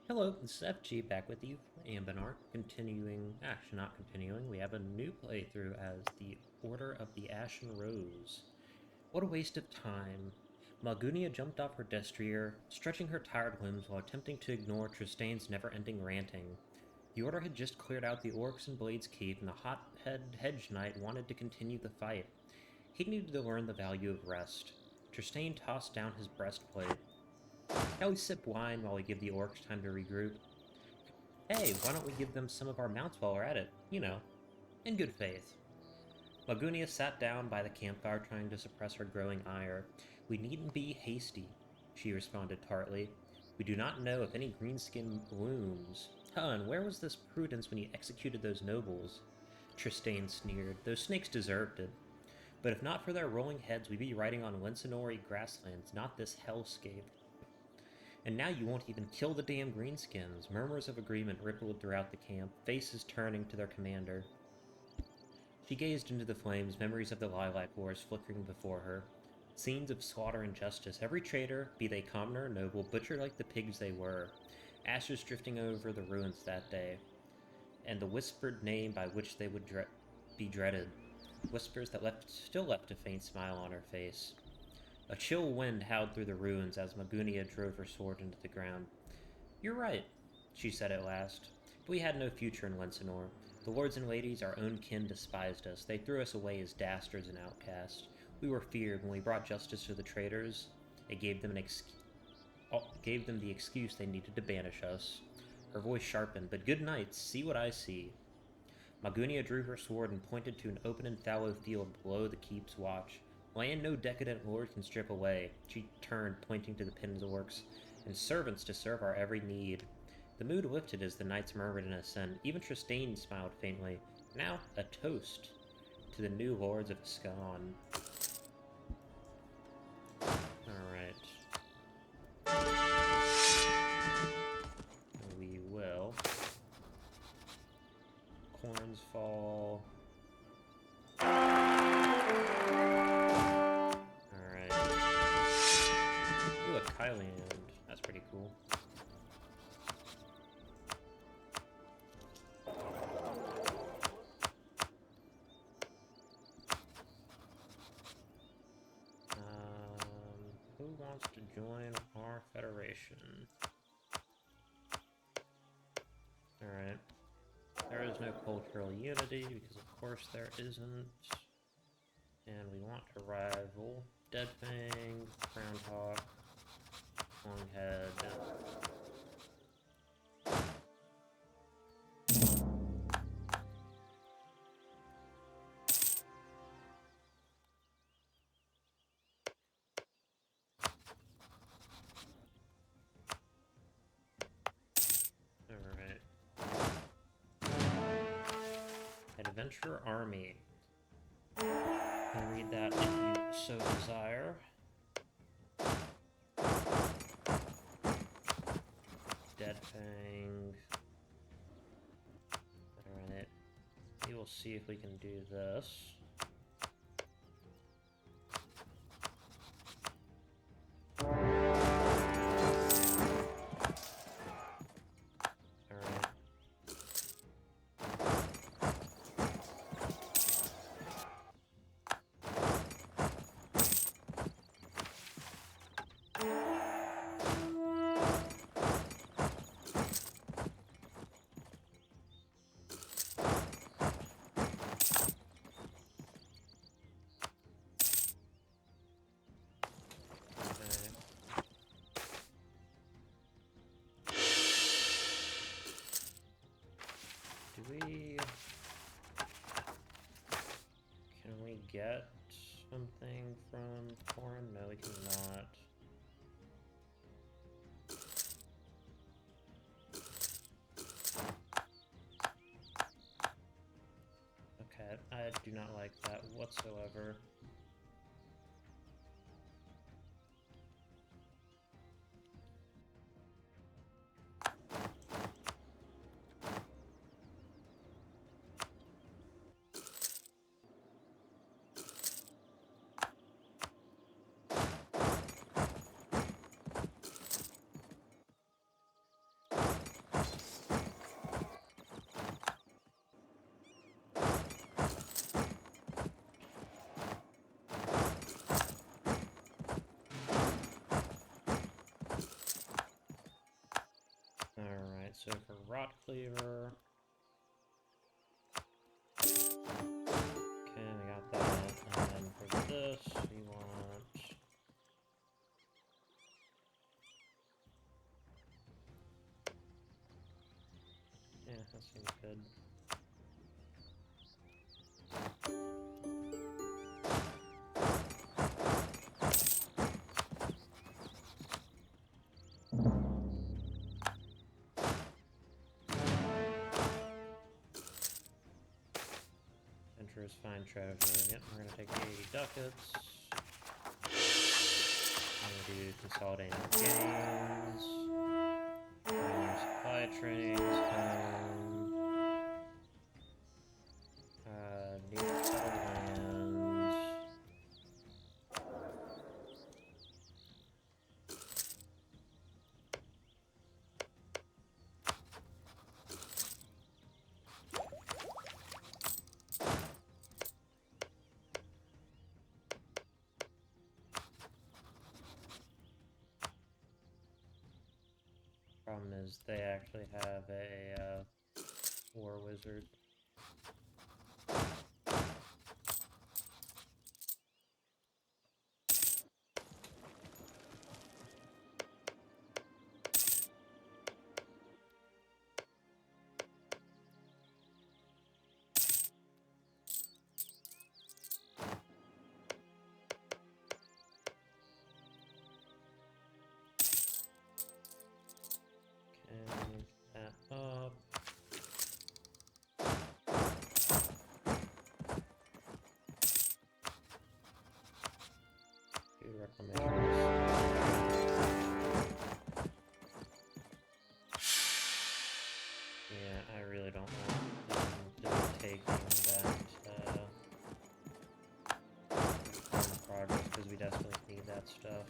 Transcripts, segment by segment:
Hello, this is FG back with you, Anbennar. Actually not continuing, we have a new playthrough as the Order of the Ashen Rose. What a waste of time. Malgunia jumped off her destrier, stretching her tired limbs while attempting to ignore Tristane's never-ending ranting. The Order had just cleared out the Orcs in Blade's Cave, and the hot-head Hedge Knight wanted to continue the fight. He needed to learn the value of rest. Tristane tossed down his breastplate. Now we sip wine while we give the Orcs time to regroup. Hey, why don't we give them some of our mounts while we're at it? You know, in good faith. Lagunia sat down by the campfire trying to suppress her growing ire. We needn't be hasty, she responded tartly. We do not know if any greenskin looms. Huh, and where was this prudence when you executed those nobles? Tristane sneered. Those snakes deserved it. But if not for their rolling heads, we'd be riding on Lensinori grasslands, not this hellscape. And now you won't even kill the damn greenskins. Murmurs of agreement rippled throughout the camp, faces turning to their commander. She gazed into the flames, memories of the Lilac Wars flickering before her. Scenes of slaughter and justice, every traitor, be they common or noble, butchered like the pigs they were. Ashes drifting over the ruins that day, and the whispered name by which they would be dreaded. Whispers that still left a faint smile on her face. A chill wind howled through the ruins as Magunia drove her sword into the ground. You're right, she said at last. But we had no future in Lensinor. The lords and ladies, our own kin, despised us. They threw us away as dastards and outcasts. We were feared when we brought justice to the traitors. It gave them the excuse they needed to banish us. Her voice sharpened, but good night, see what I see. Magunia drew her sword and pointed to an open and fallow field below the keep's watch. Land no decadent lord can strip away, she turned, pointing to the Pinsorks, and servants to serve our every need. The mood lifted as the knights murmured in assent. Even Tristane smiled faintly. Now, a toast to the new lords of Escalating. Alright. We will. Corns fall. Alright. Ooh, a Kyland. That's pretty cool. Who wants to join our federation? Alright. There is no cultural unity, because of course there isn't. And we want to rival Deadfang, Groundhog, Longhead. Alright. Adventure Army. You can read that if you so desire. Deadfang. Alright. We will see if we can do this. Can we get something from Corn? No, we cannot. Okay, I do not like that whatsoever. so for Rot Cleaver... Okay, we got that. And then for this, we want... Yeah, that seems good. Adventurers find treasure. Yep, we're gonna take 80 ducats. I'm gonna do consolidating gains. Supply trains home. New settled lands. Problem is, they actually have a war wizard. Can that up. Do reclamations. Yeah, I really don't want them to be taking that progress because we desperately need that stuff.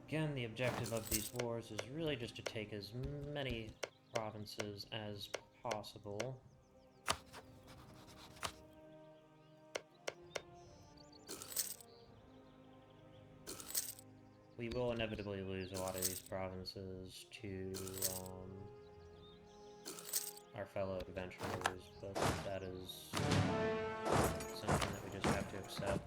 Again, the objective of these wars is really just to take as many provinces as possible. We will inevitably lose a lot of these provinces to our fellow adventurers, but that is something that we just have to accept.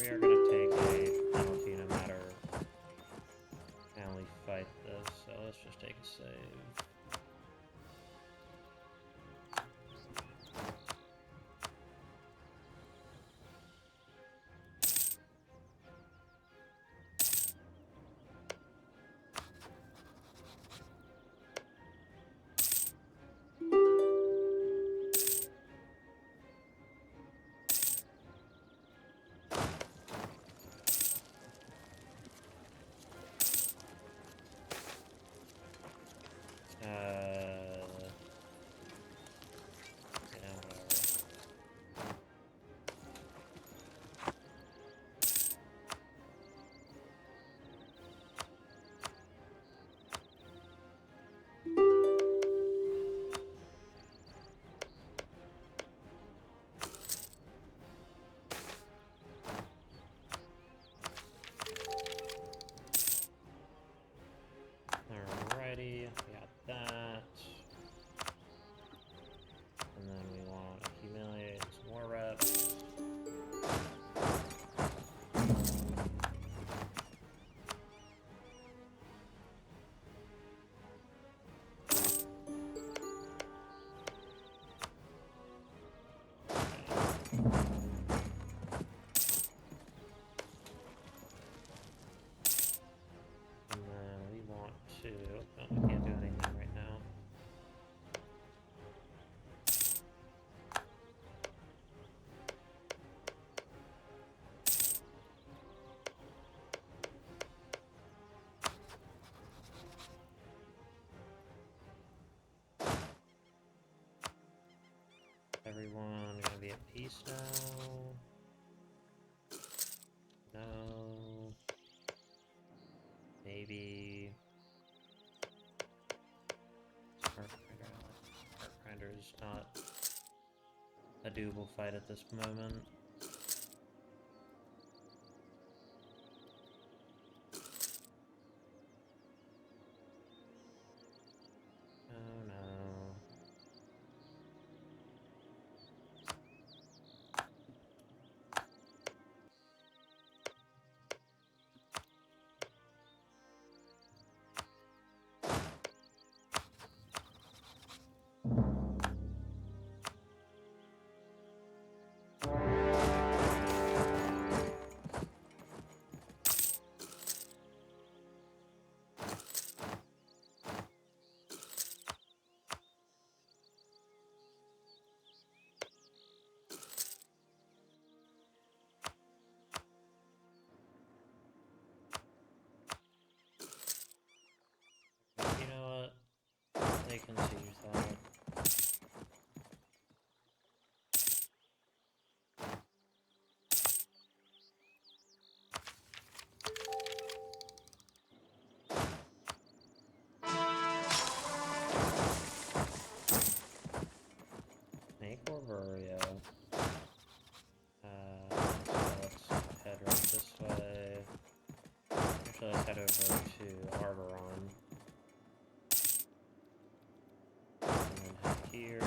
We are going to take a penalty no matter how we fight this, so let's just take a save. east now. No. Maybe. Spark Grinder is not a doable fight at this moment. Oh no. You know what? They can siege that. Snake or Vireo? So let's head right this way. Actually, let's head over to Arboron. And then head here.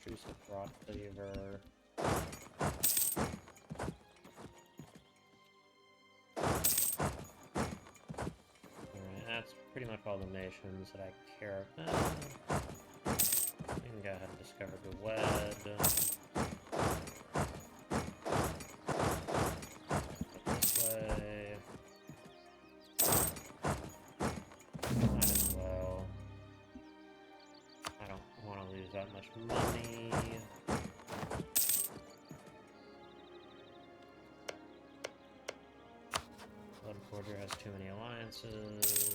Intrusive Rock Cleaver. Alright, that's pretty much all the nations that I care about. We can go ahead and discover the Wed. This way. Might as well. I don't want to lose that much money. Blood Forger has too many alliances.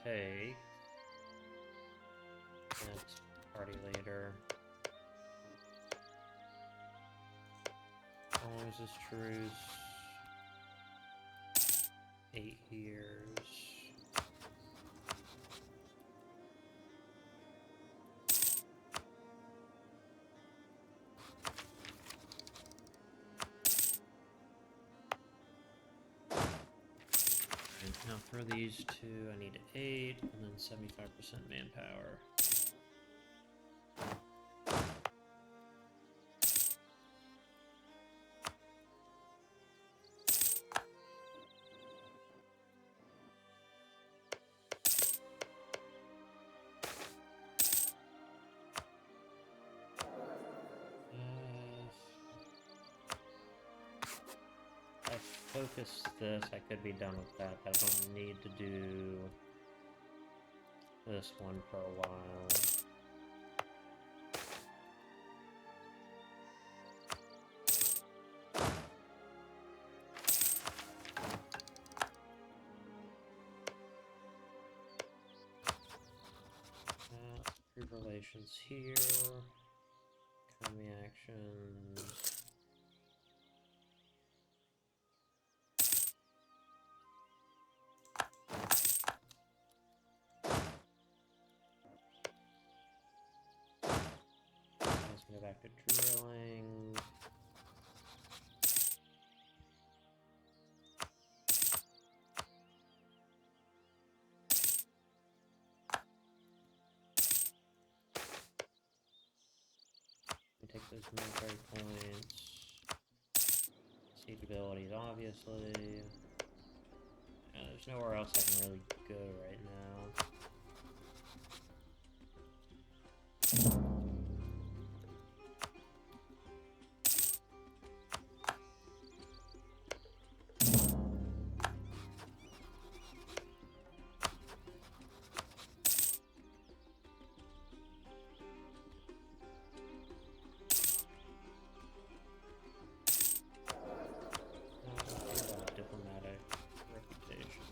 Take next party leader. How long is this truce? 8 years. Now for these two, I need 8 and then 75% manpower. Focus this, I could be done with that, but I don't need to do this one for a while. Improve relations here. Economy actions. Go back to drilling. those military points. Siege abilities, obviously. Yeah, there's nowhere else I can really go right now. Diplomatic reputation.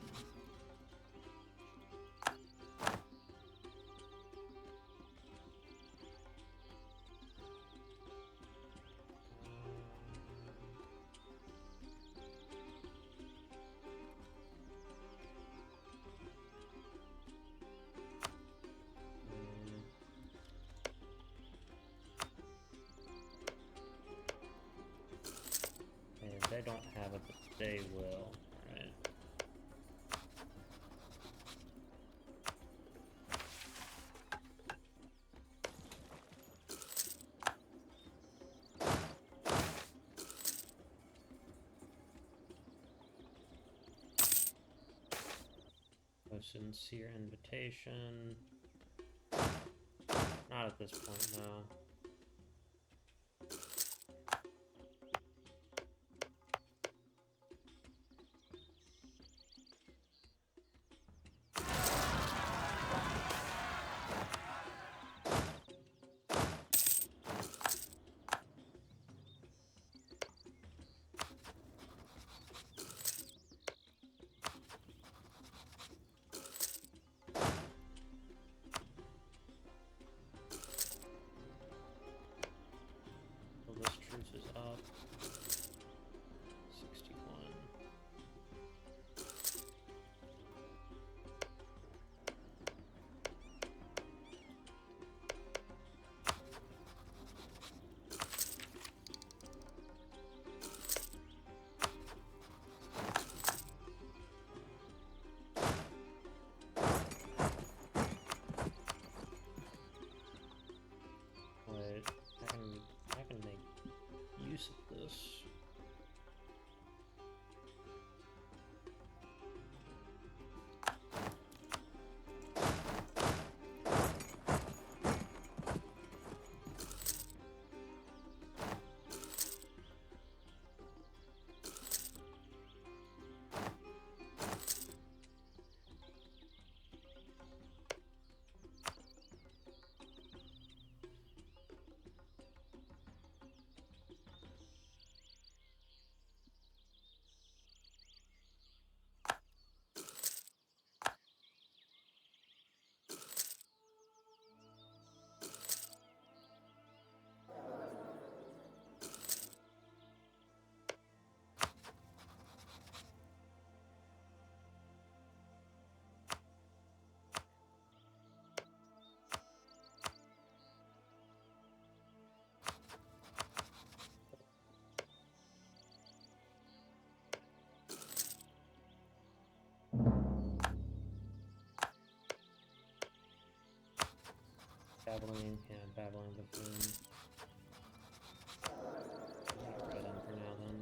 Okay, they don't have it, but they will. Alright. A sincere invitation. Not at this point, no. Well, this truce is up. 61. Wait, I can make use of this. Babbling, yeah, babbling buffoon. Get rid of them for now then.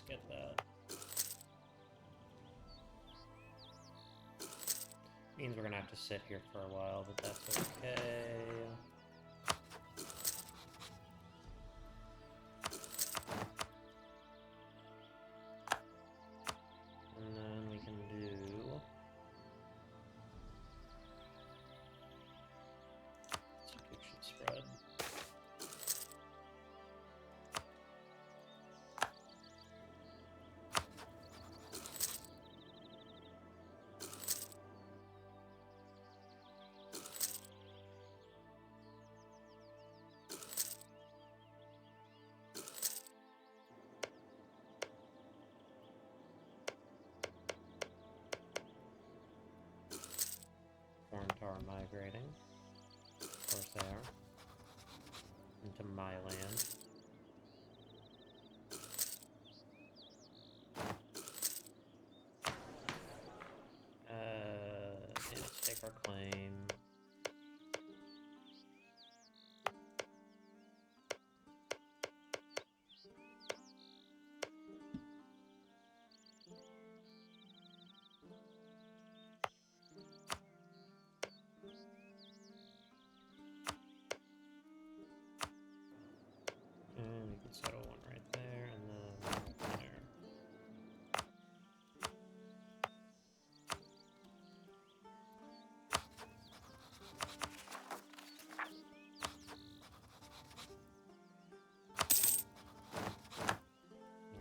get that. Means we're gonna have to sit here for a while, but that's okay. And then we can do execution spread. Foreign tar migrating. Of course they are. Into my land. Yeah, let's take our claim. And we can settle one right there, and then right there.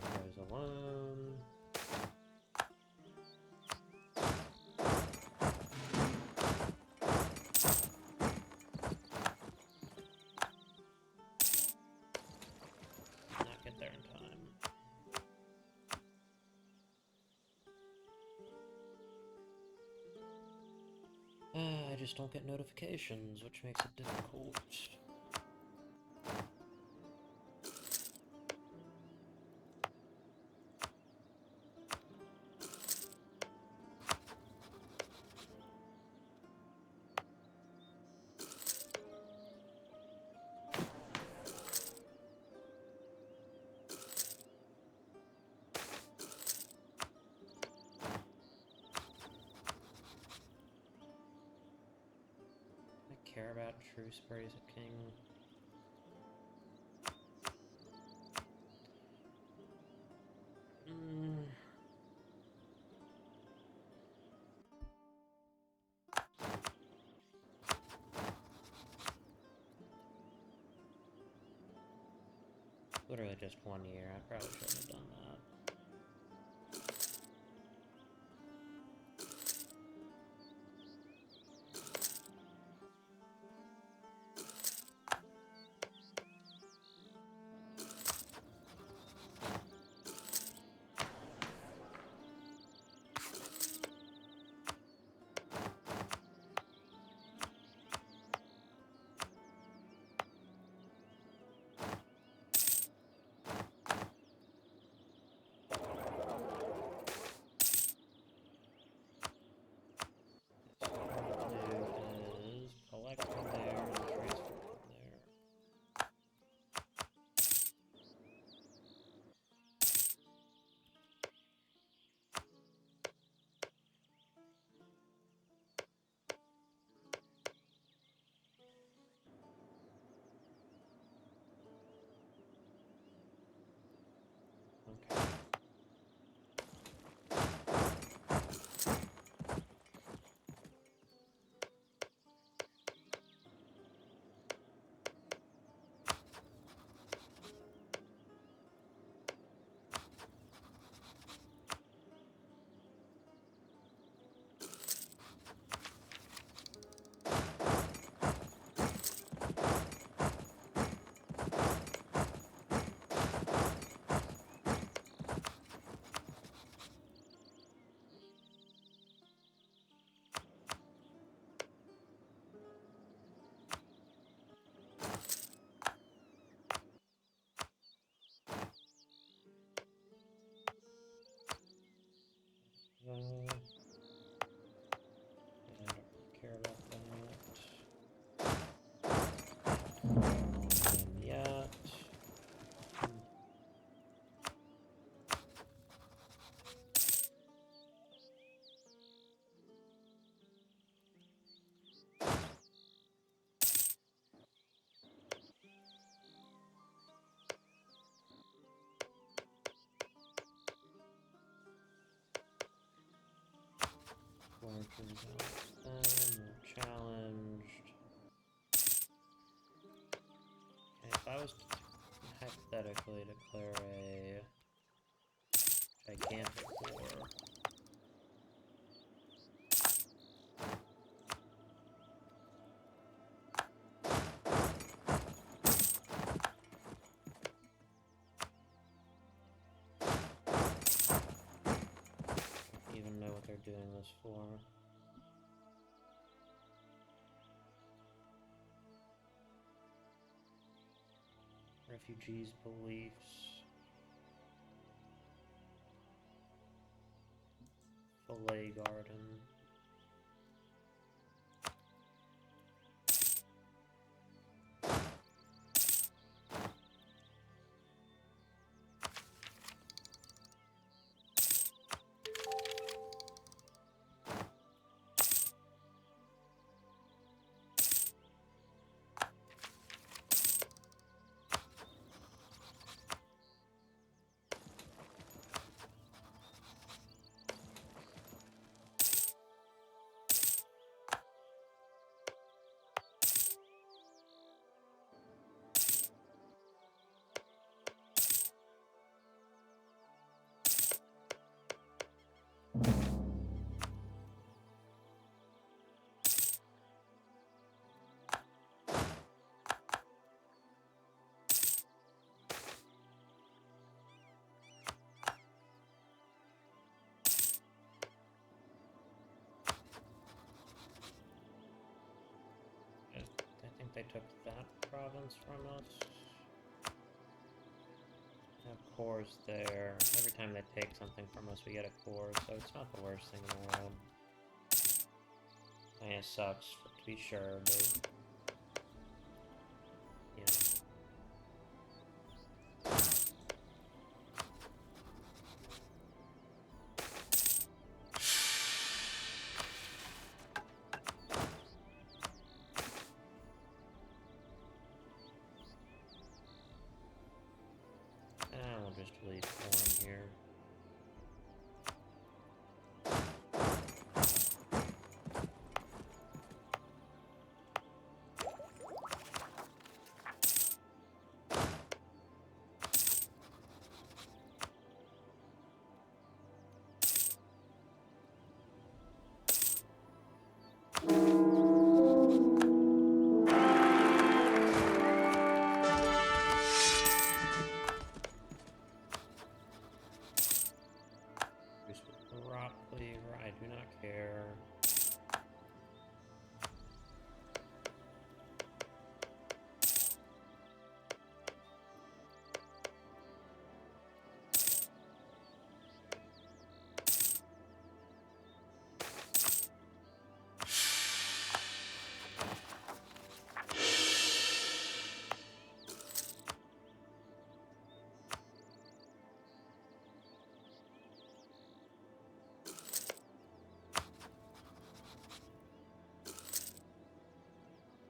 There goes a loan. Not get there in time. I just don't get notifications, which makes it difficult. I care about true sprays of king. Literally just 1 year. I probably shouldn't have done that. Imbalance them, we're challenged. Okay, if I was to hypothetically declare a gigantic war, I don't even know what they're doing this for. Refugees' beliefs. Filet garden. I think they took that province from us. Have cores there. Every time they take something from us, we get a core, so it's not the worst thing in the world. I mean, it sucks, to be sure, but... you know. We'll just leave one here. Broccoli, I do not care.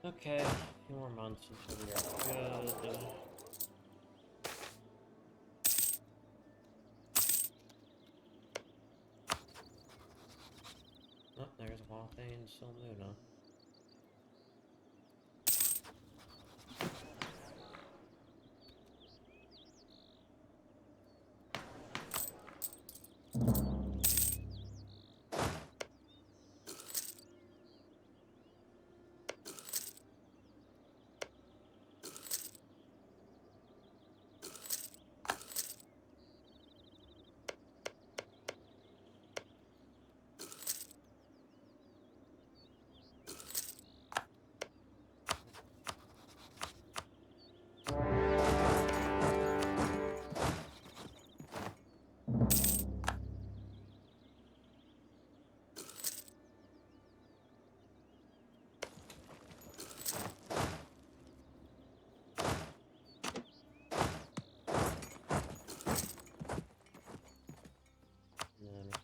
Okay, a few more months until we are good. Oh, there's Wathane Silmuna.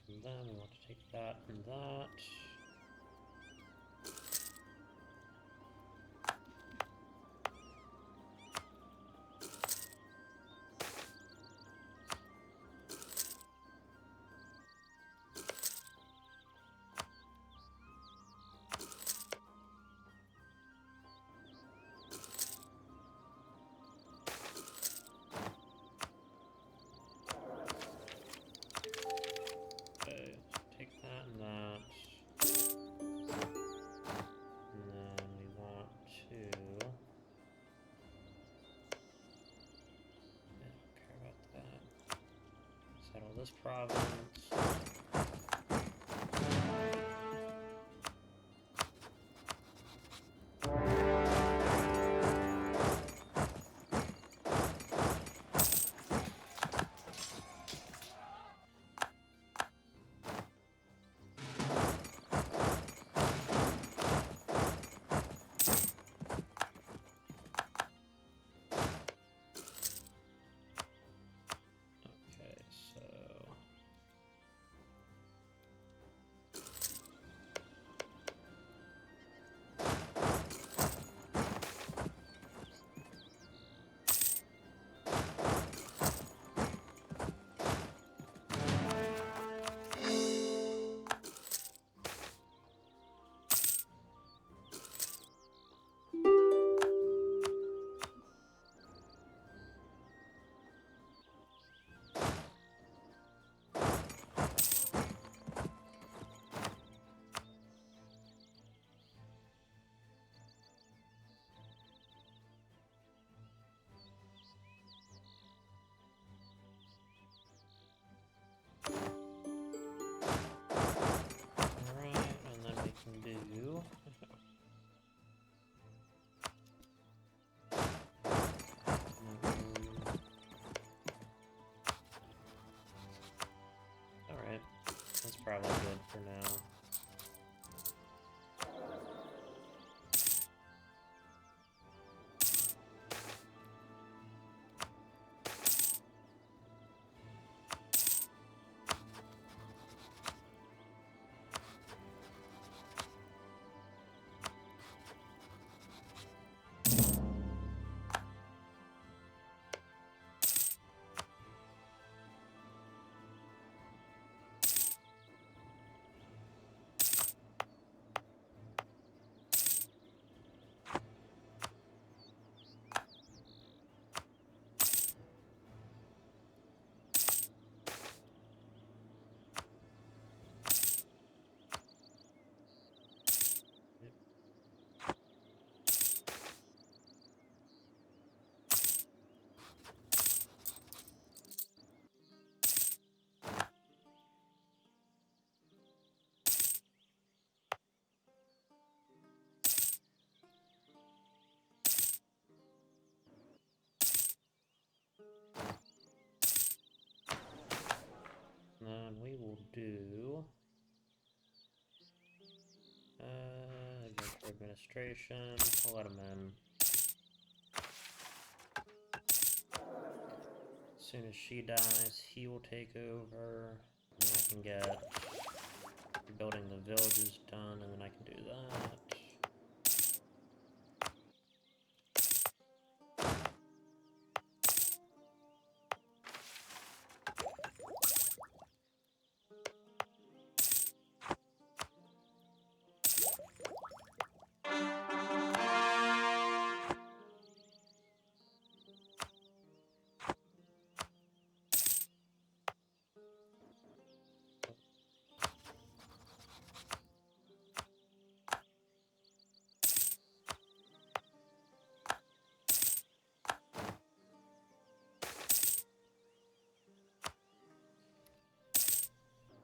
And then we want to take that and that. this province. Alright, that's probably good for now. Then we will do administration. I'll let him in. As soon as she dies, he will take over, and I can get building the villages done, and then I can do that.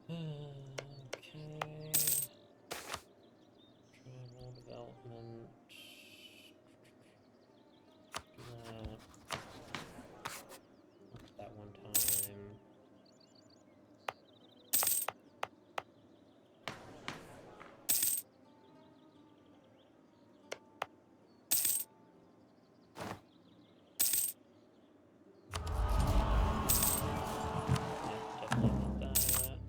Okay. Travel development. Do that one time. Definitely want that.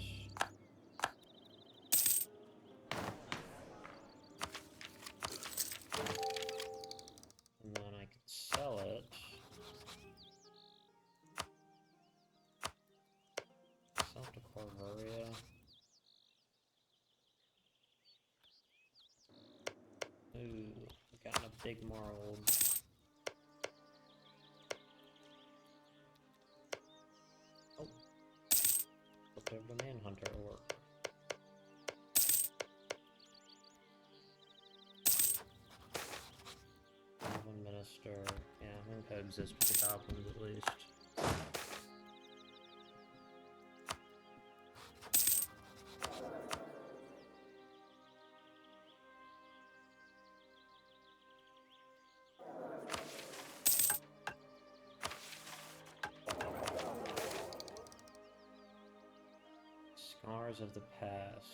And then I could sell it. Sell to Corvaria. Ooh, we've gotten a big marled. Oh. Flipped over to Manhunter Orc. Goblin Minister. Yeah, I'm gonna coexist with the goblins at least. Powers of the past.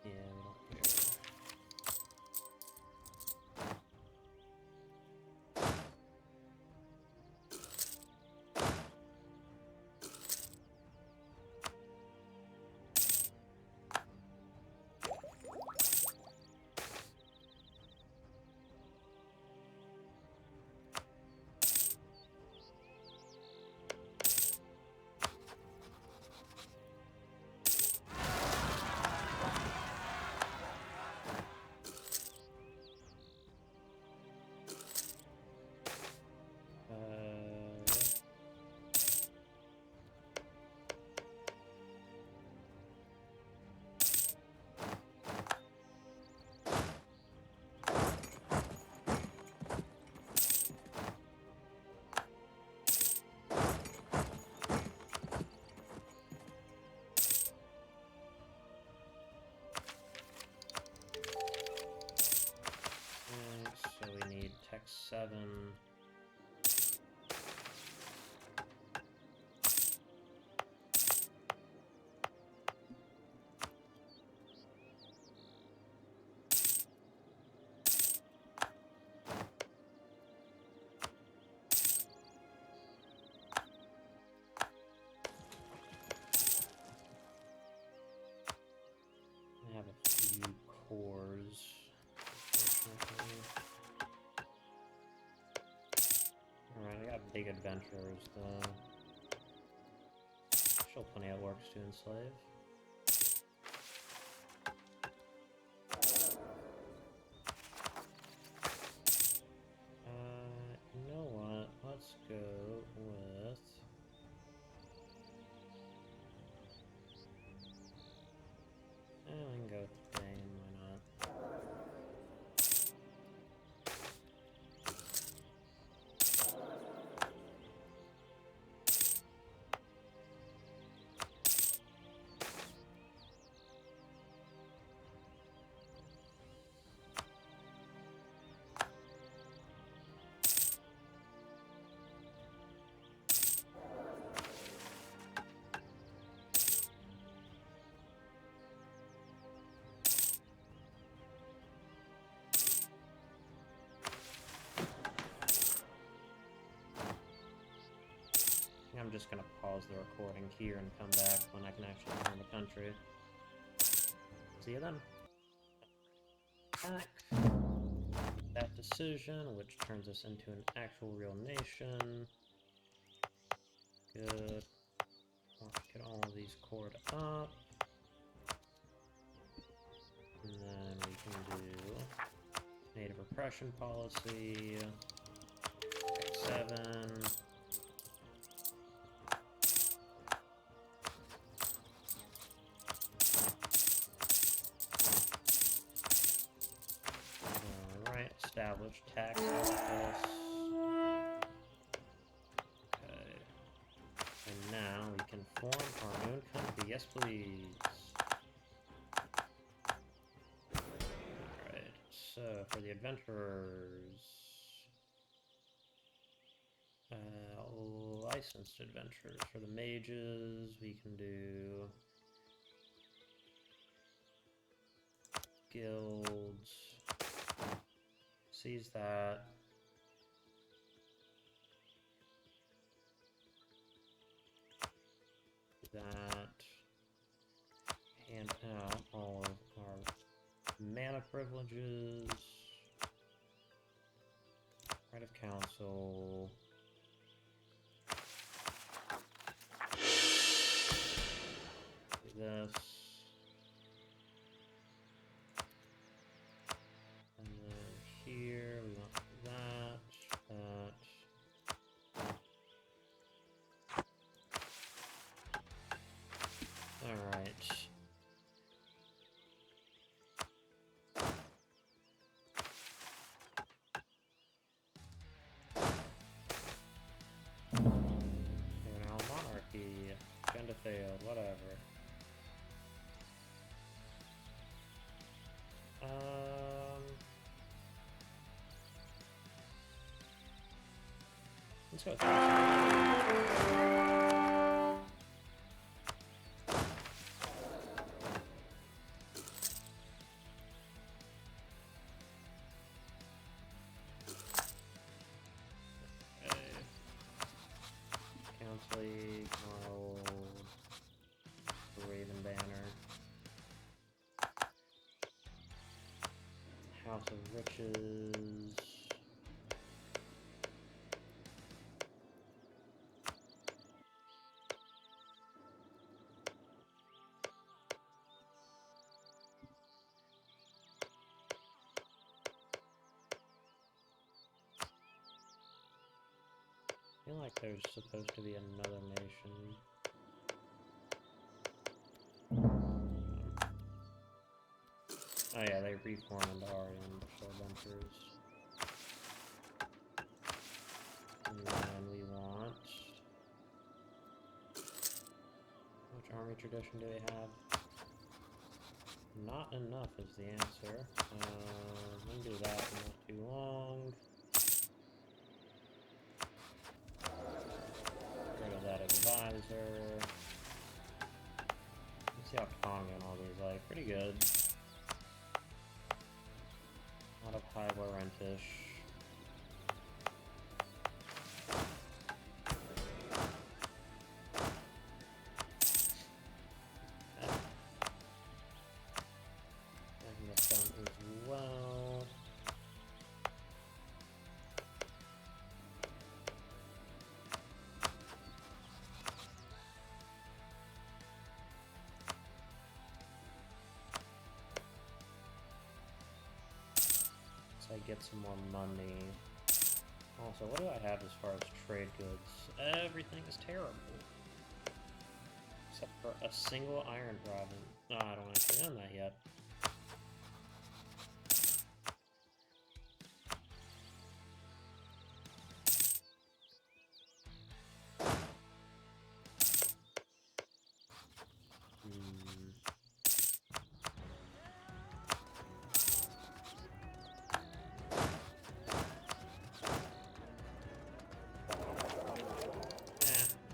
Yeah, we don't care. So we need Tech 7. I have a few cores, unfortunately. Alright, I got big adventurers though. Still plenty of orcs to enslave. You know what? Let's go with... we can go with Dane, why not? I'm just gonna pause the recording here and come back when I can actually form a country. See you then. Back. That decision, which turns us into an actual real nation. Good. Let's get all of these cored up. And then we can do native repression policy. 7. Alright, establish tax office. Okay. And now we can form our own country. Yes, please. Alright, so for the adventurers, licensed adventurers. For the mages, we can do guilds. Seize that. Hand out all of our mana privileges. Right of council. Do this. And then here we want that. Alright. Now monarchy. Agenda failed, whatever. Let's go with Consolidating. Council League, Gnarled, Banner, House of Riches. I feel like there's supposed to be another nation. Oh yeah, they reform into Aryan Adventures. And then we want... Which army tradition do they have? Not enough is the answer. We can do that in not too long. Rid of that advisor. Let's see how Tonga and all these like. Pretty good. A lot of high Laurentish. I get some more money. Also, what do I have as far as trade goods? Everything is terrible. Except for a single iron province. No, I don't actually own that yet.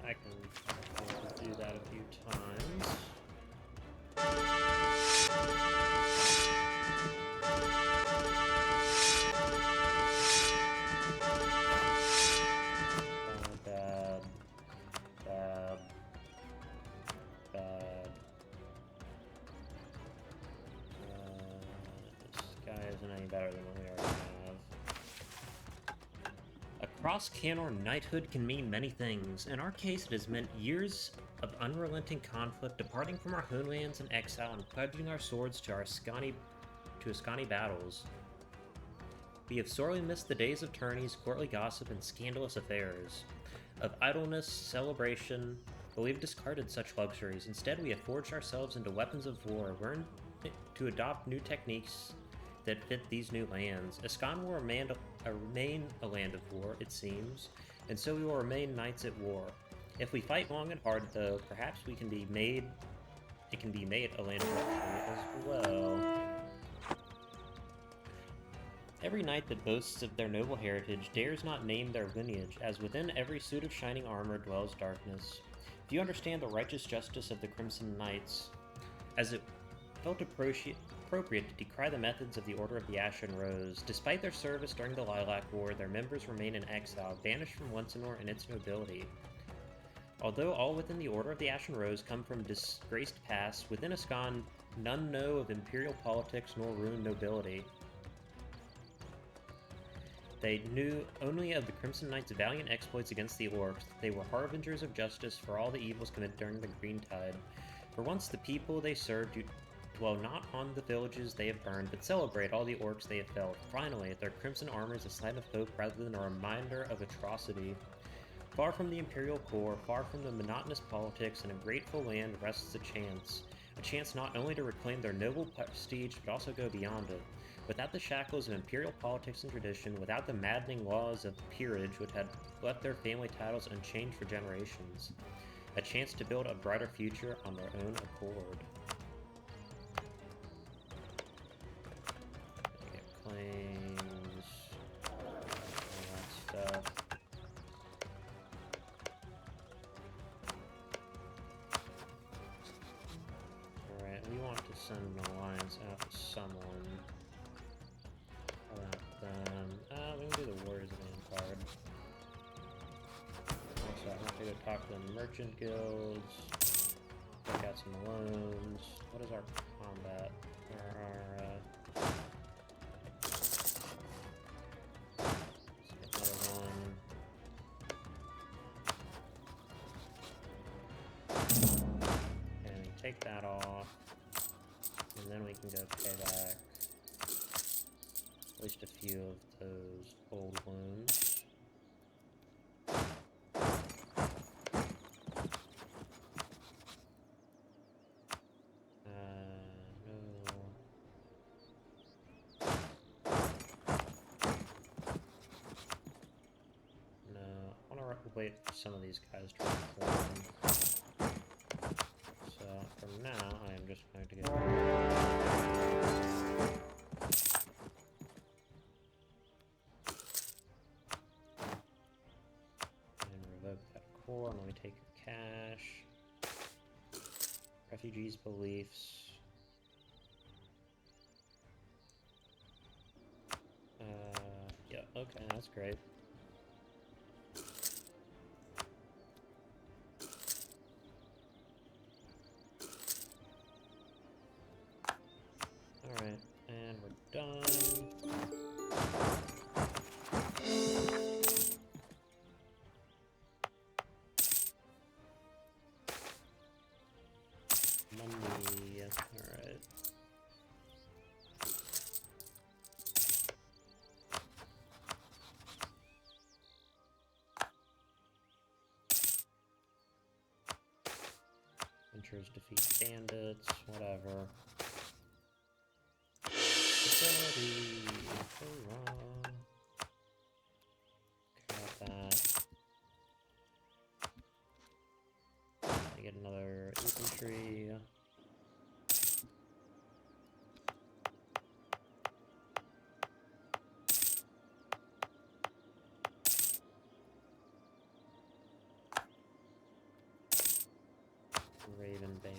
I can do that a few times. Bad. Bad. Bad. This guy isn't any better than what we already have. Across Canor, knighthood can mean many things. In our case, it has meant years of unrelenting conflict, departing from our homelands in exile and pledging our swords to Ascani battles. We have sorely missed the days of tourneys, courtly gossip, and scandalous affairs, of idleness, celebration, but we have discarded such luxuries. Instead, we have forged ourselves into weapons of war, learned to adopt new techniques that fit these new lands. Ascan will remain a land of war, it seems, and so we will remain knights at war. If we fight long and hard, though, perhaps it can be made a land of luxury as well. Every knight that boasts of their noble heritage dares not name their lineage, as within every suit of shining armor dwells darkness. If you understand the righteous justice of the Crimson Knights, as it felt appropriate to decry the methods of the Order of the Ashen Rose. Despite their service during the Lilac War, their members remain in exile, banished from Wensenor and its nobility. Although all within the Order of the Ashen Rose come from disgraced pasts, within Ascan none know of imperial politics nor ruined nobility. They knew only of the Crimson Knights' valiant exploits against the orcs. They were harbingers of justice for all the evils committed during the Green Tide. For once, the people they served dwell not on the villages they have burned, but celebrate all the orcs they have felled. Finally, their crimson armor is a sign of hope rather than a reminder of atrocity. Far from the imperial core, far from the monotonous politics, in a grateful land rests a chance not only to reclaim their noble prestige, but also go beyond it. Without the shackles of imperial politics and tradition, without the maddening laws of peerage which had left their family titles unchanged for generations. A chance to build a brighter future on their own accord. They get claims, all that stuff. go talk to the merchant guilds. Check out some loans. What is our combat? Let's get another one. And we take that off. And then we can go pay back at least a few of those old loans. Wait for some of these guys to reform. So for now, I am just going to go and revoke that core. And let me take your cash. Refugees' beliefs. Yeah, okay, that's great. Alright, and we're done. Money, alright. Ventures defeat bandits, whatever. Facility, hurrah. Got that. I get another infantry. Raven banner.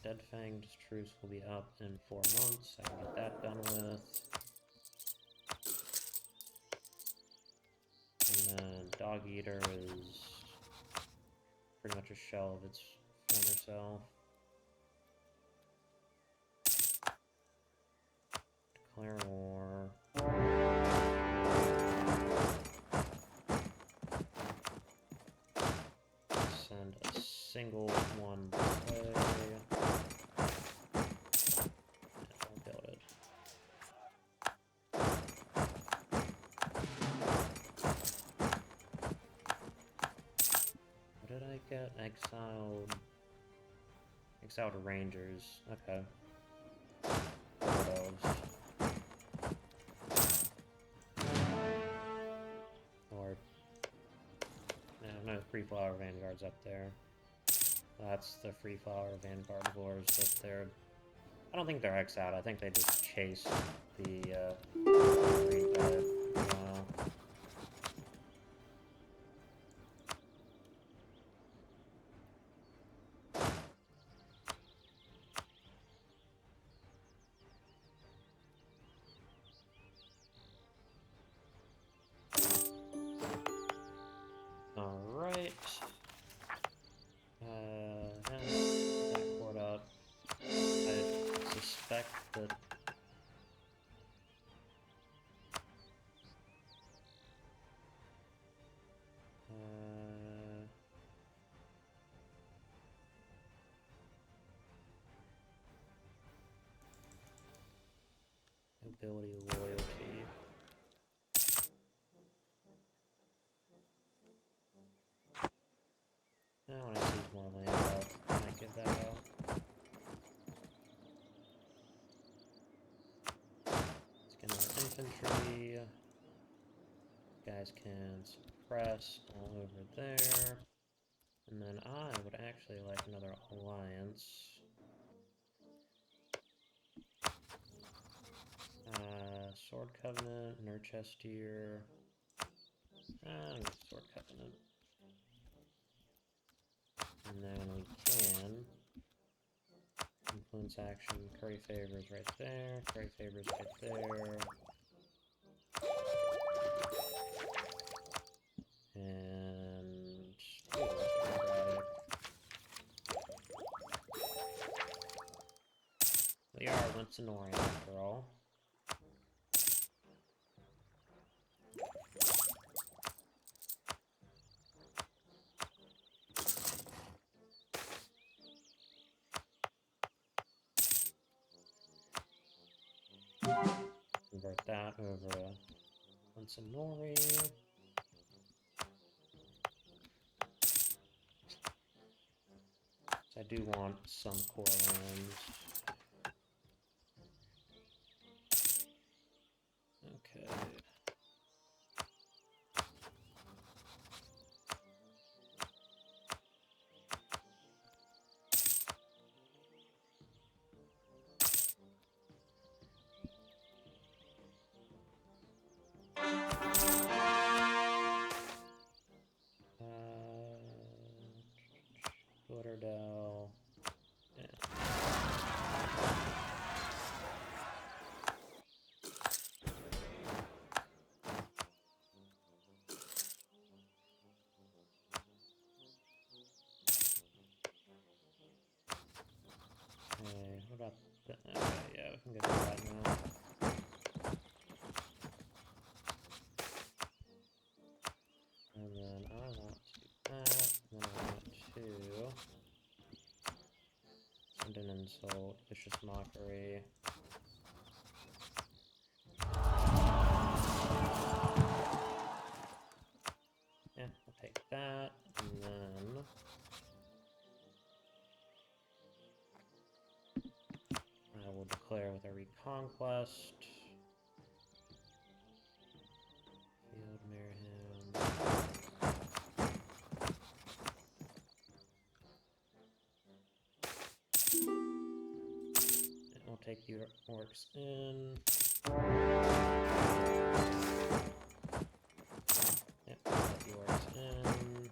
Dead Fanged truce will be up in 4 months. I can get that done with. And then Dog Eater is pretty much a shell of its former self. Declare war. Send a single one this way. Get exiled rangers. Okay. What else? Or no free flower vanguards up there. That's the free flower vanguard wars, but they're. I don't think they're exiled. I think they just chase the green tribe. Alright. That cord up. I suspect that ability loyalty. Now when I see more land out, I might give that out. Let's get another infantry. guys can suppress all over there. And then I would actually like another alliance. Sword Covenant, Nurchestier. Sword Covenant. And then we can influence action, curry favors right there, curry favors right there. And we are Limpsonori after all. Convert that over to Limpsonori. I do want some core lands. Okay. Lauderdale. Yeah. Okay, what about that? Okay, yeah, we can get to that now. And then I want to do that, and then I want to send an insult, vicious mockery. Yeah, I'll take that, and then I will declare with a reconquest. Field Mareham. And we'll take the orcs in. Yep, put the orcs in.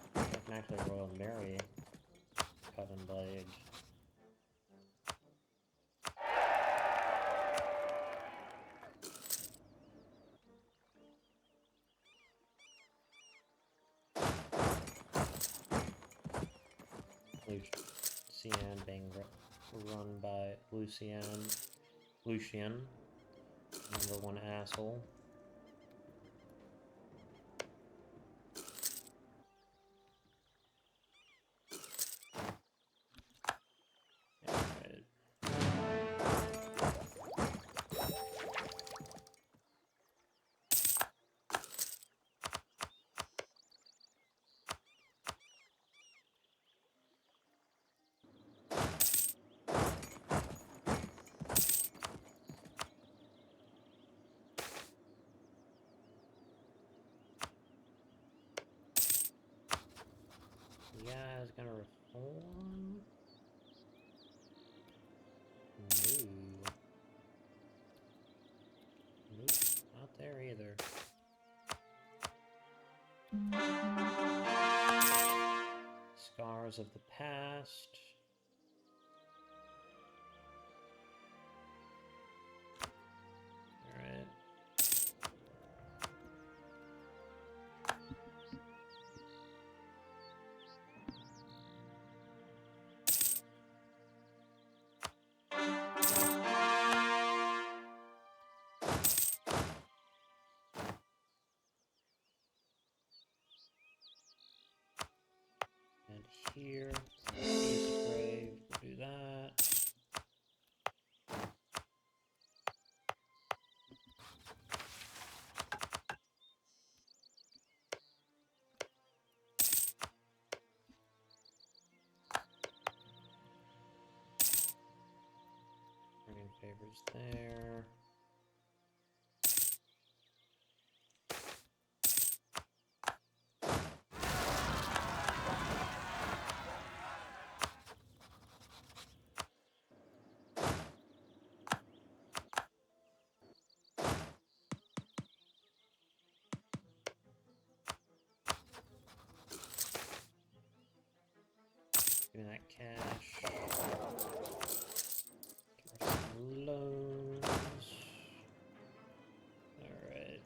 I can actually Royal Mary Coven Blade. Lucian being run by Lucian, #1 asshole. Yeah, is gonna reform. No. Nope, not there either. Scars of the past. Alright. And here, East Grave, we'll do that. Running favors there. me that cash. Get some loans. Alright.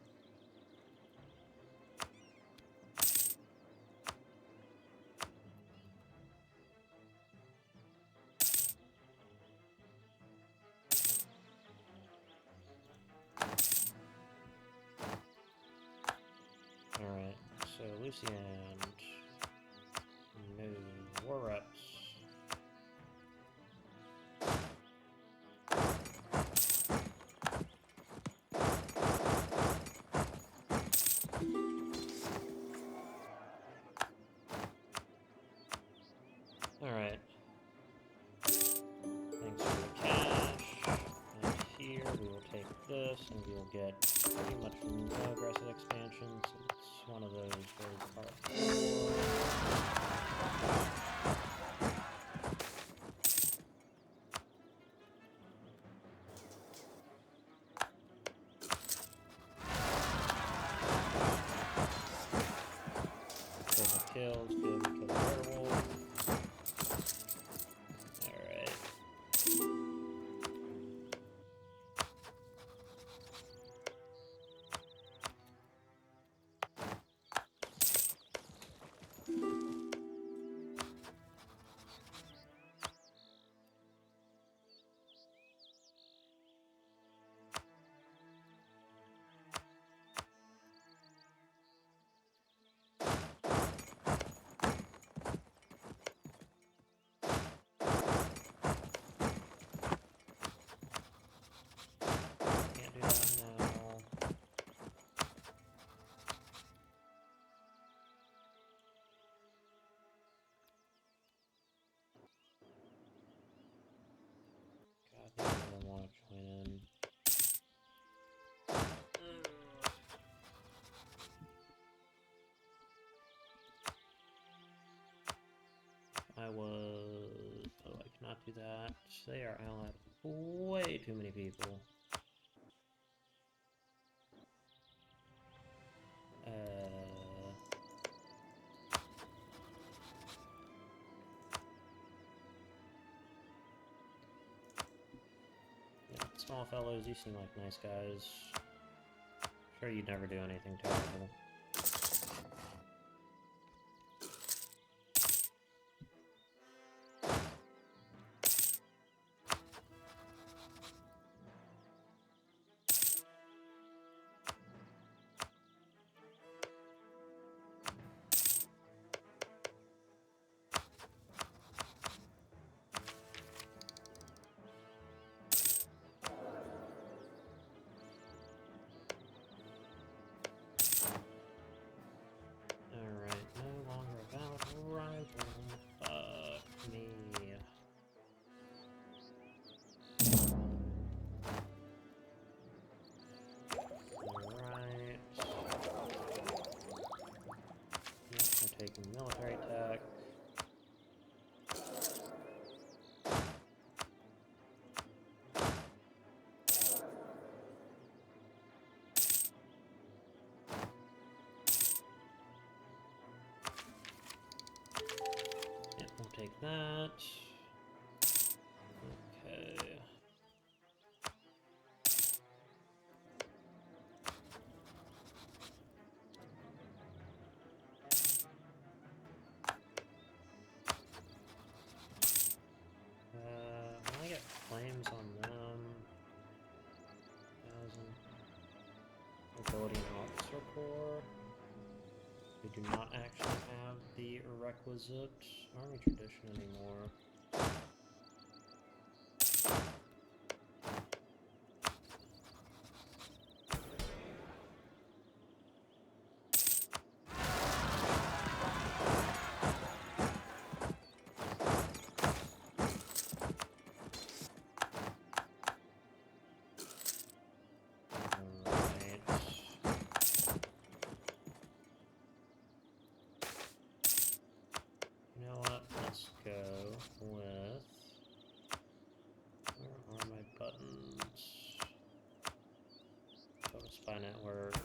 Alright, so Lucian, no war reps. Alright. Thanks for the cash. And here we will take this and we will get pretty much no aggressive expansion, so it's one of those very powerful. Kills, good, kill the werewolf. Alright. Can't do that now. God, neither of them want to join in. I was... Oh, I cannot do that. They are allied with way too many people. Yeah, small fellows, you seem like nice guys. Sure, you'd never do anything terrible. Alright, no longer a valid rival. Fuck me. Alright. Yep, we're taking military tech. Yep, we'll take that. Okay. When I get flames on them, 1,000 ability and officer corps. We do not actually have the requisite army tradition anymore. Let's go with... Where are my buttons? Go to Spy Network.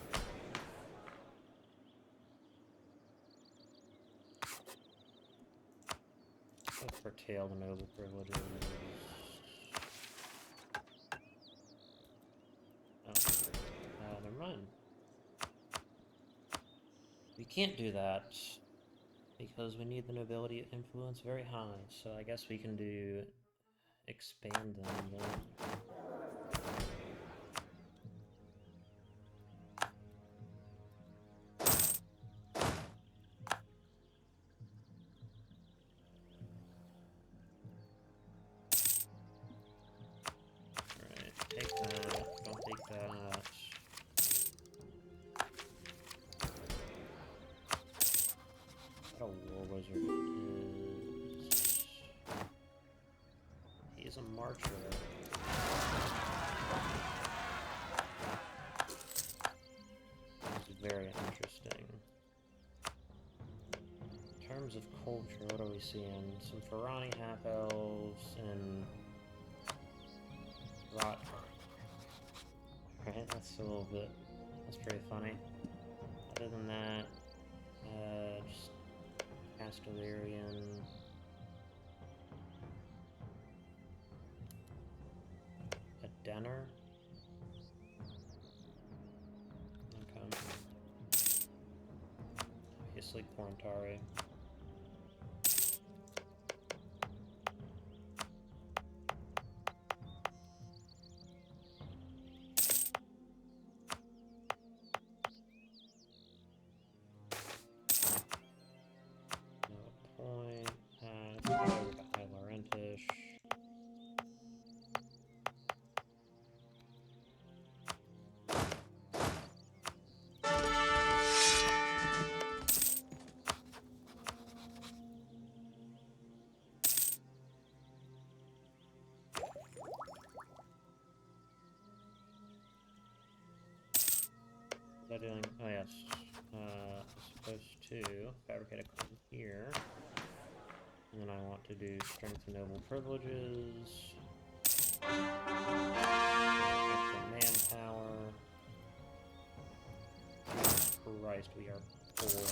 curtail the noble privileges. Oh, never mind. We can't do that because we need the nobility influence very high. So I guess we can do expand them then. Take that, don't take that. What a war wizard is. He's a marcher. This is very interesting. In terms of culture, what are we seeing? Some Ferrani half-elves and Rot. Right, that's a little bit, that's pretty funny. Other than that, just Castellarian. Anbennar. Okay. Obviously Porntari. Doing? Oh yes. Supposed to fabricate a claim here. And then I want to do strength and noble privileges. Extra manpower. Jesus Christ, we are poor.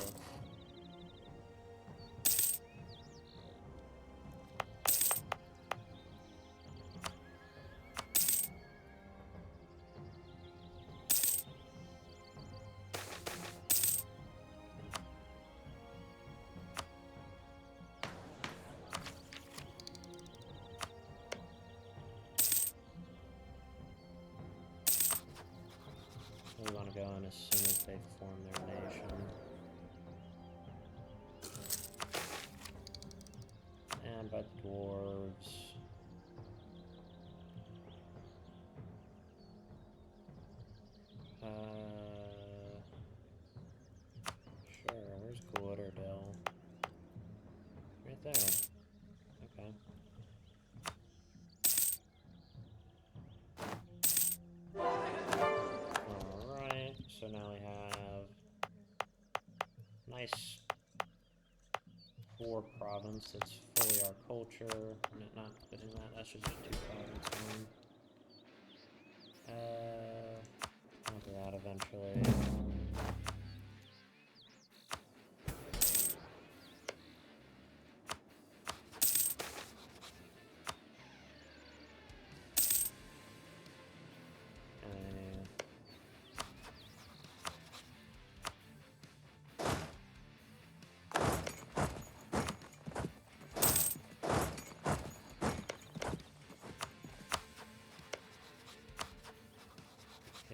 We want to go in as soon as they form their nation. And by the dwarves. Sure, where's Glitterdale? Right there. Okay. Alright, so now we have nice poor province that's fully our culture. Not putting that, that's just a 2-province one. I'll do that eventually.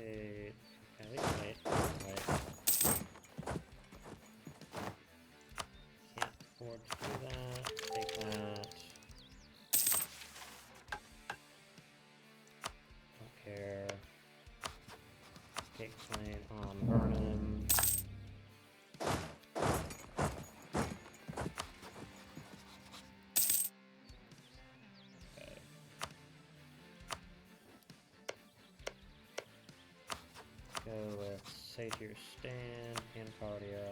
Okay, wait. Can't afford to do that. Take that. Don't care. Take claim on Vernon. Go with Satyr Stand and Cardia.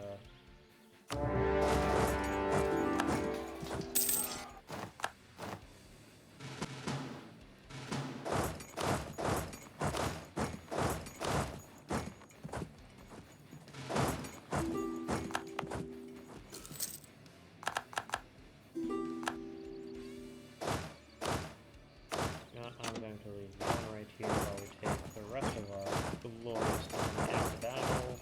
I'm going to leave one right here while we take the rest of our glorious time after battle.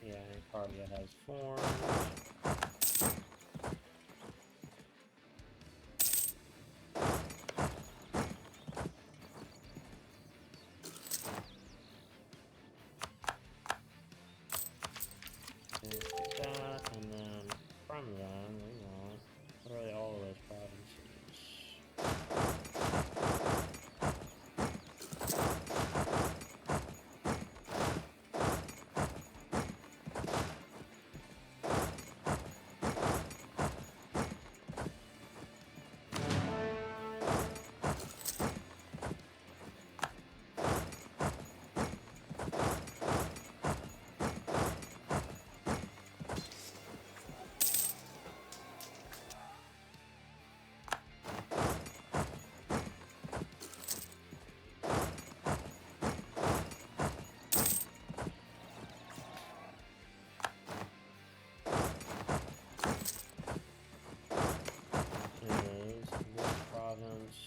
Yeah, Cardia has formed. Take that, and then from them we want literally all of those provinces. Is this province?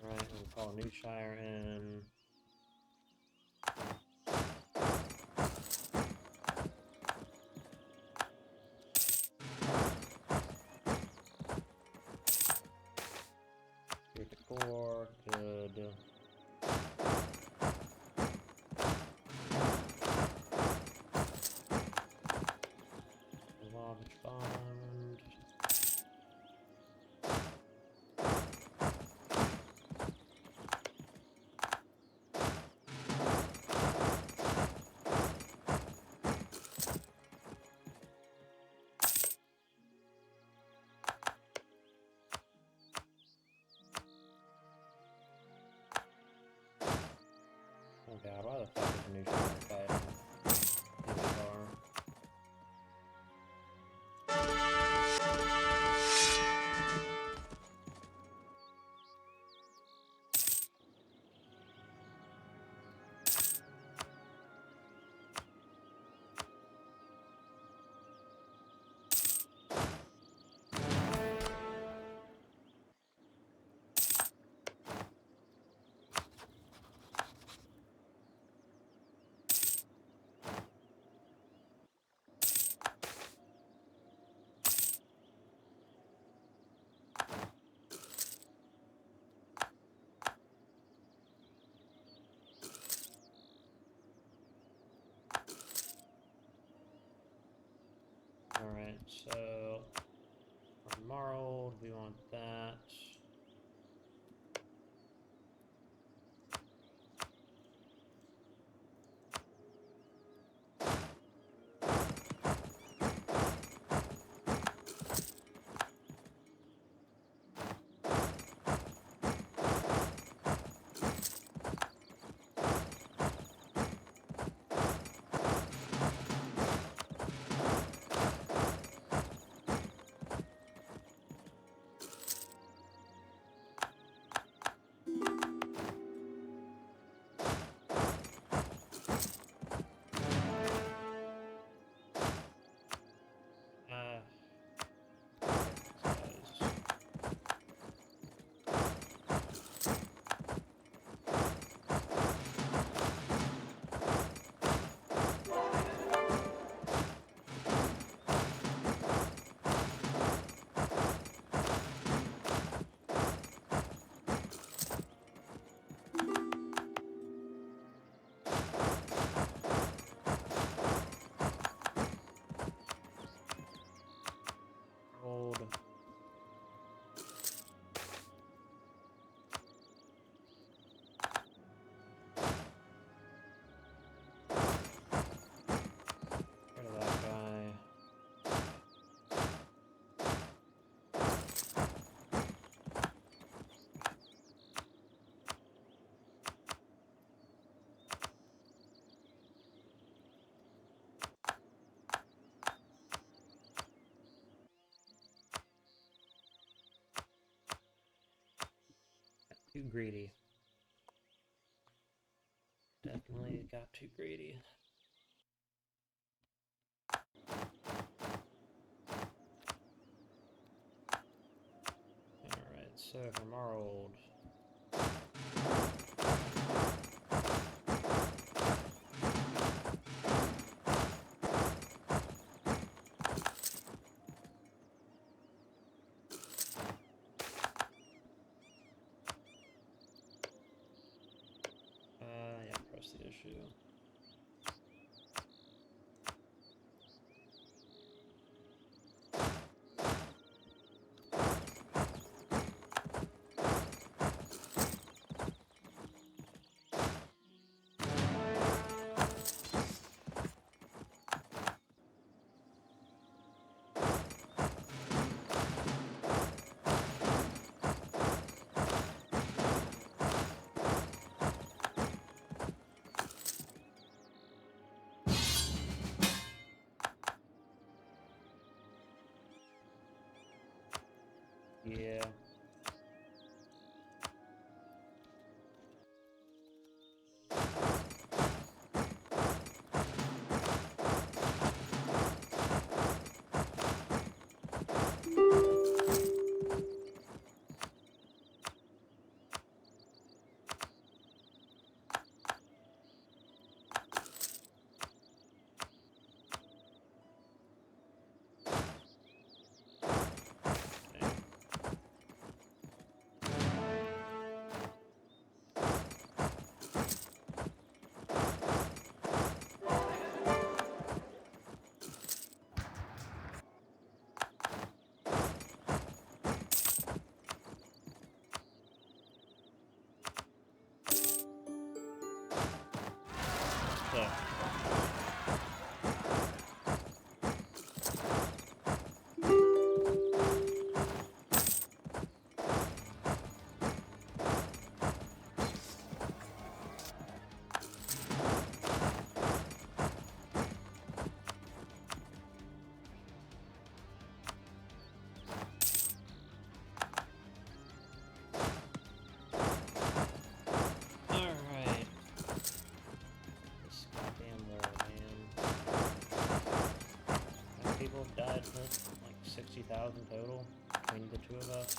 Alright, we'll call New Shire in. Here the core, good. Launch bond. Oh god, why the fuck is the New Shire fighting? Bar. too greedy. Definitely got too greedy. Alright, so from our old... yeah, press the issue. Yeah. So. Alright. This goddamn war, man. How many people have died from it? Like 60,000 total between the two of us.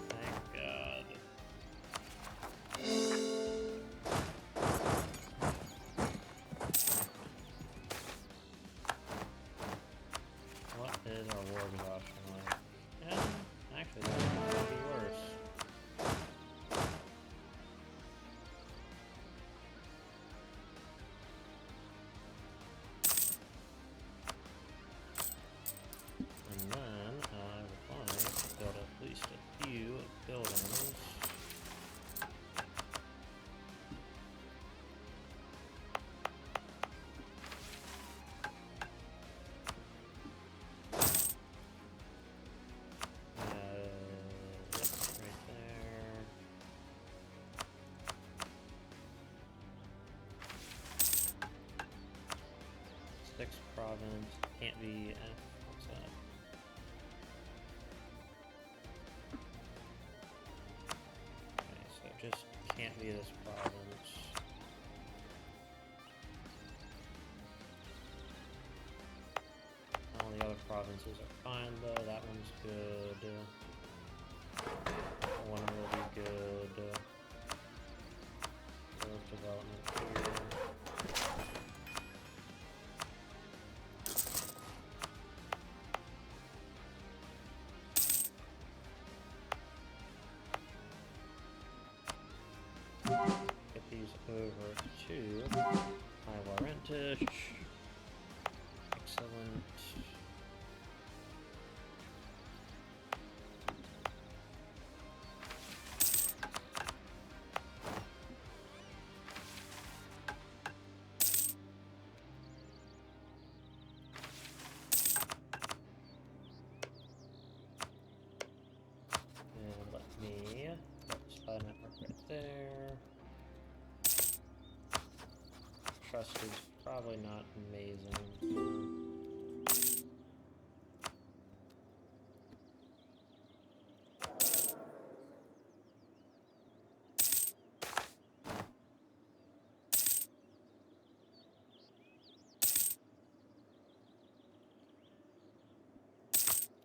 Thank God. What is our war exhaustion like? Yeah, actually, that could be worse. And then I would like to build at least a few buildings. Right there. Sixth province. Can't be. What's that? Okay, so it just can't be this province. All the other provinces are fine though. That one's good. That one will be good. Growth development here. these over to high warrantage. Excellent. And let me put the spy network right there. Trust is probably not amazing.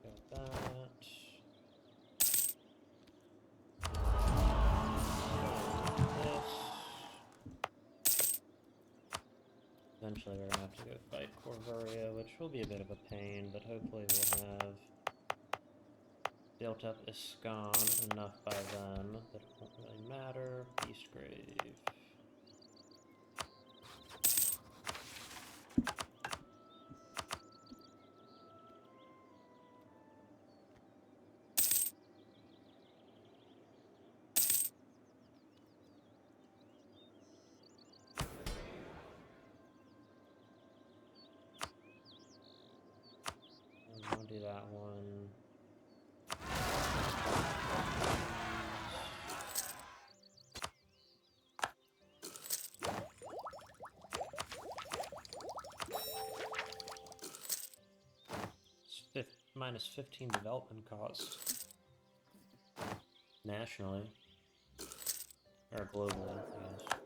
Got that. Eventually we're gonna have to go fight Corvaria, which will be a bit of a pain, but hopefully we'll have built up Iscan enough by then that it won't really matter. Beastgrave. I'll do that one. It's minus 15 development cost. Nationally. Or globally, I guess.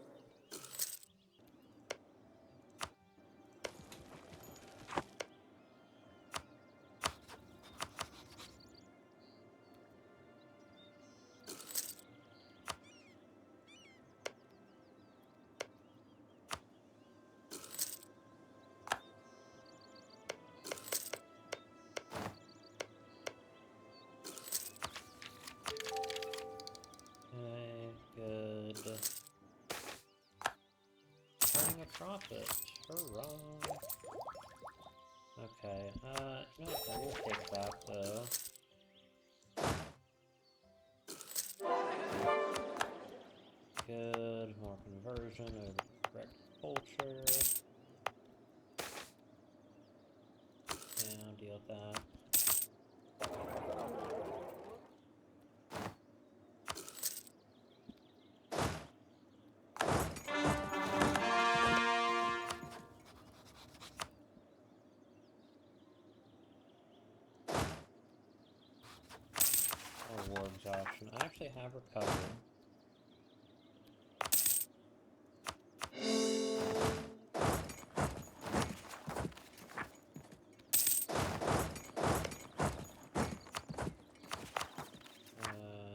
Okay, good. Turning a profit. Hurrah! Okay, you know what, I will take that though. Good, more conversion over to correct culture. And I'll deal with that. War exhaustion. I actually have recovered.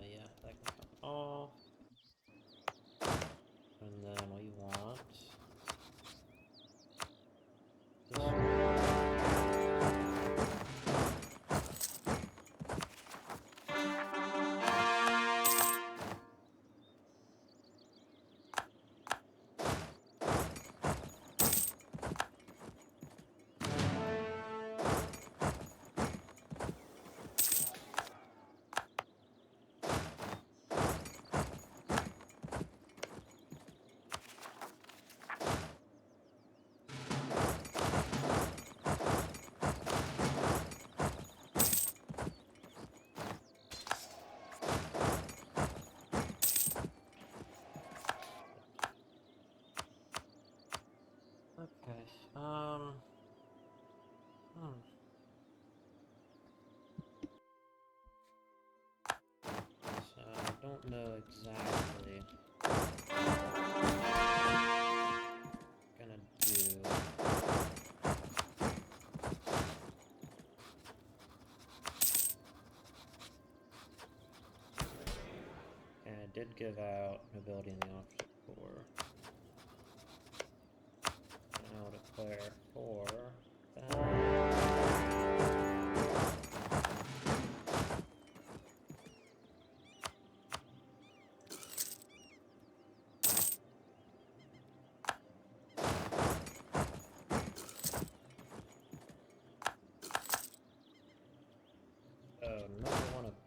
Yeah, that can come off. And then we want this one. Okay, So, I don't know exactly what I'm gonna do. And I did give out nobility in the officer corps. And I'll declare for that.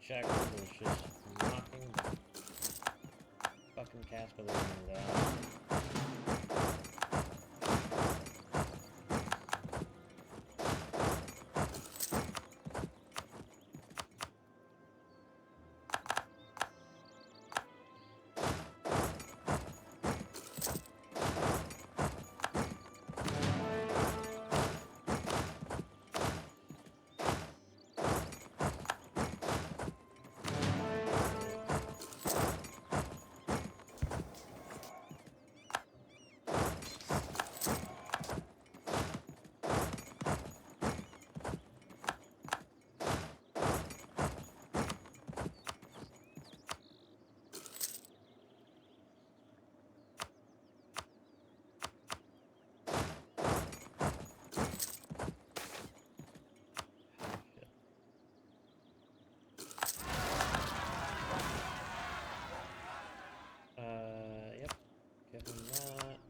Shackles is just knocking the fucking Castellarians out. Yep. Give him that.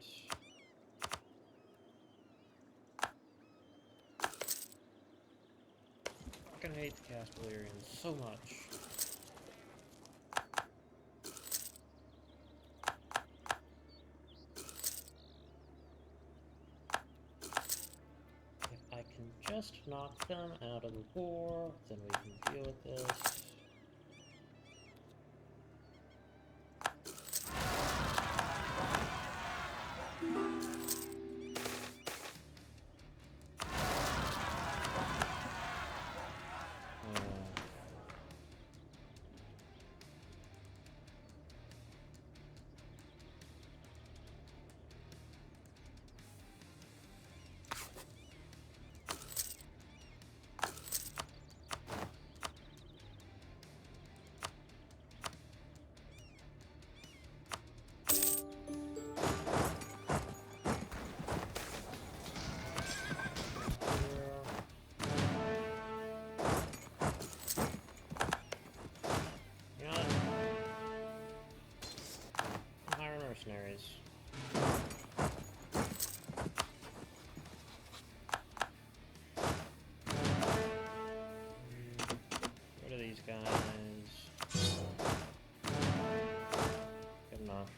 Fucking hate the Castellarians so much. If I can just knock them out of the war, then we can deal with this. You know what? Hire mercenaries. What are these guys? Good enough.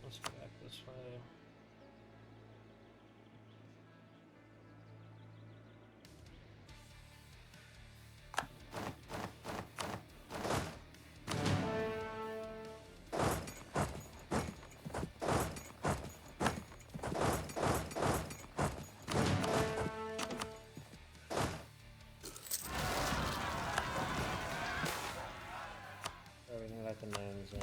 Let's go back this way. So we can let the gnomes in.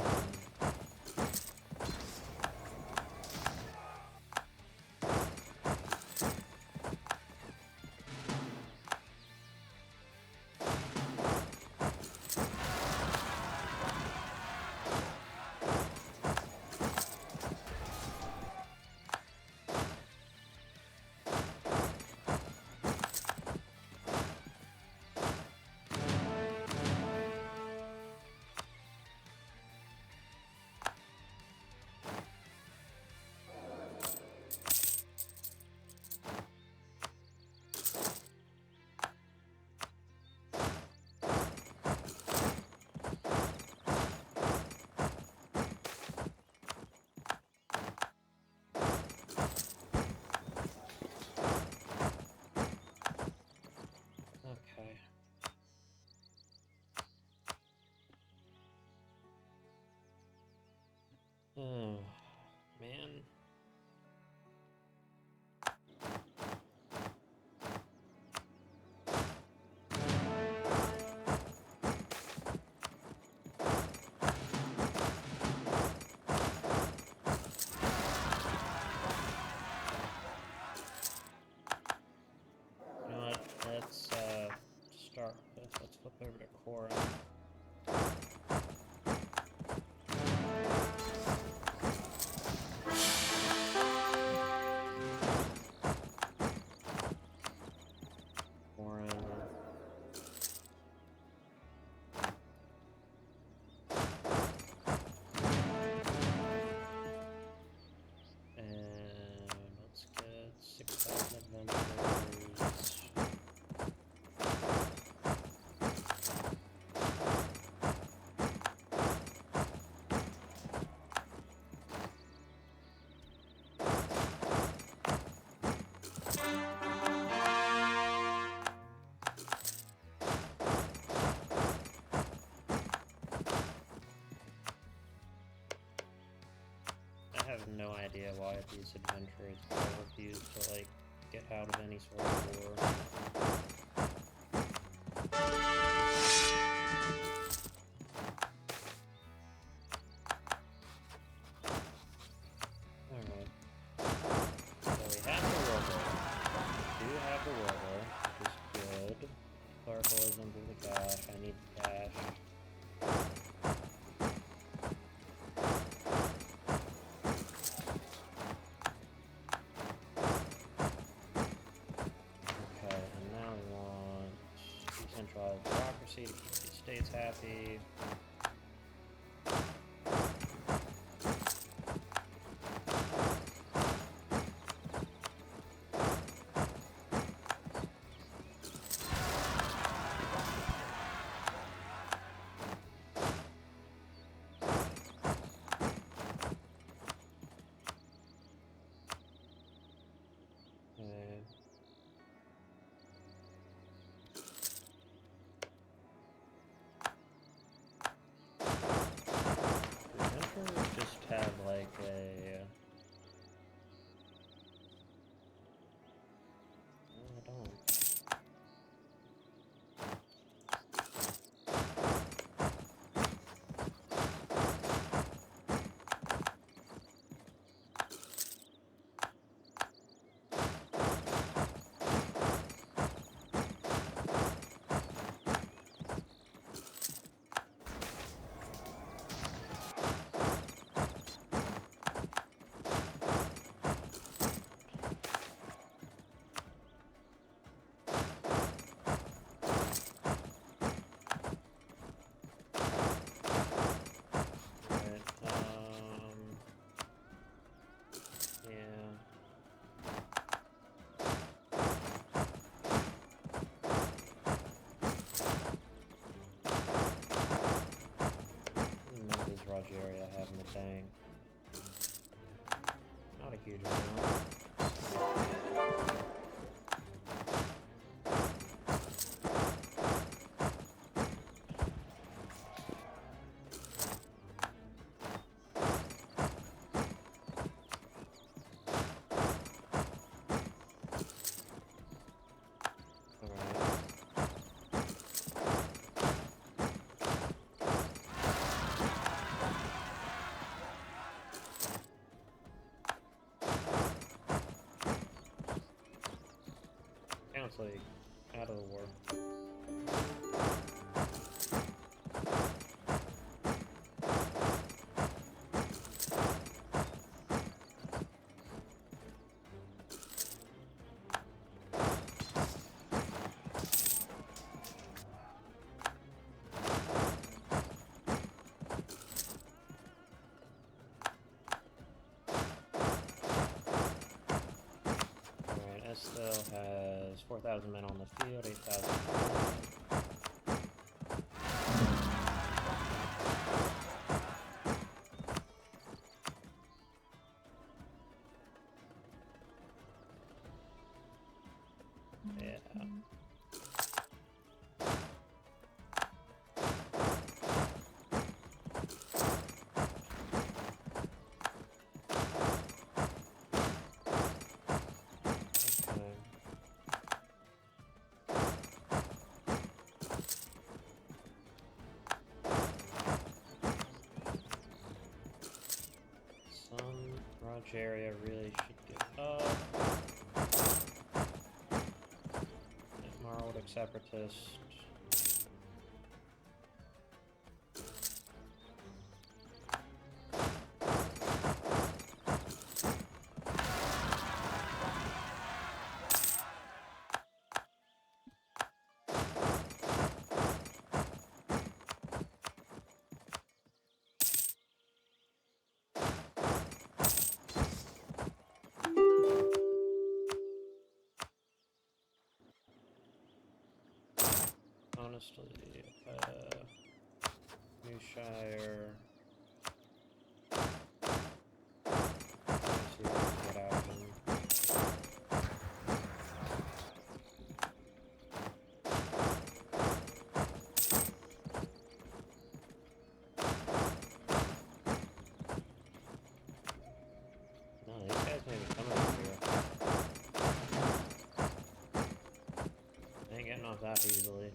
bunkers. I have no idea why these adventurers refuse to, like, get out of any sort of war. Alright. So we have the warble. We do have the warble, which is good. Clericalism, do the cash. I need the cash. Okay, and now we want decentralized bureaucracy to keep the states happy. Just have like a... No, I don't. Area I have in the tank. Not a huge amount. Like out of the war. Still has 4,000 men on the field, 8,000. Yeah. Area really should give up. Marlwick Separatist. honestly, New Shire. Let's see what happens. No, these guys may be coming up here. They ain't getting off that easily.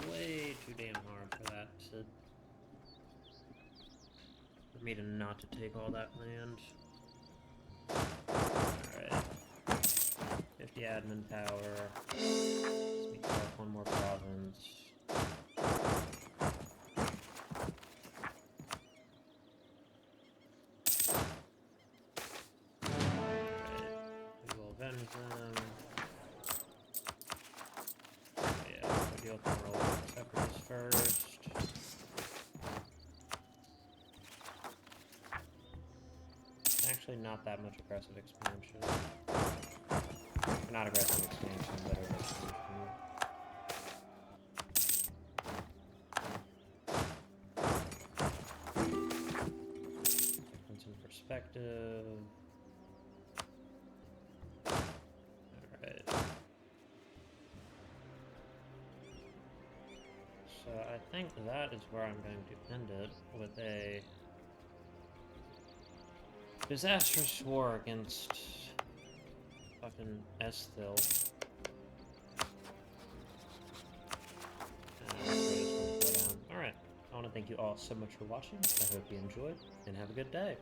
Way too damn hard for that for me to not to take all that land. Alright. 50 admin power. Let's make off one more province. Alright. We will avenge them. Yeah, we'll deal with the roll separatists first. Actually, not that much aggressive expansion. Not aggressive expansion, but expansion. Difference in perspective. Alright. So I think that is where I'm going to end it, with a disastrous war against fucking Esthil. Alright, I want to thank you all so much for watching. I hope you enjoyed, and have a good day.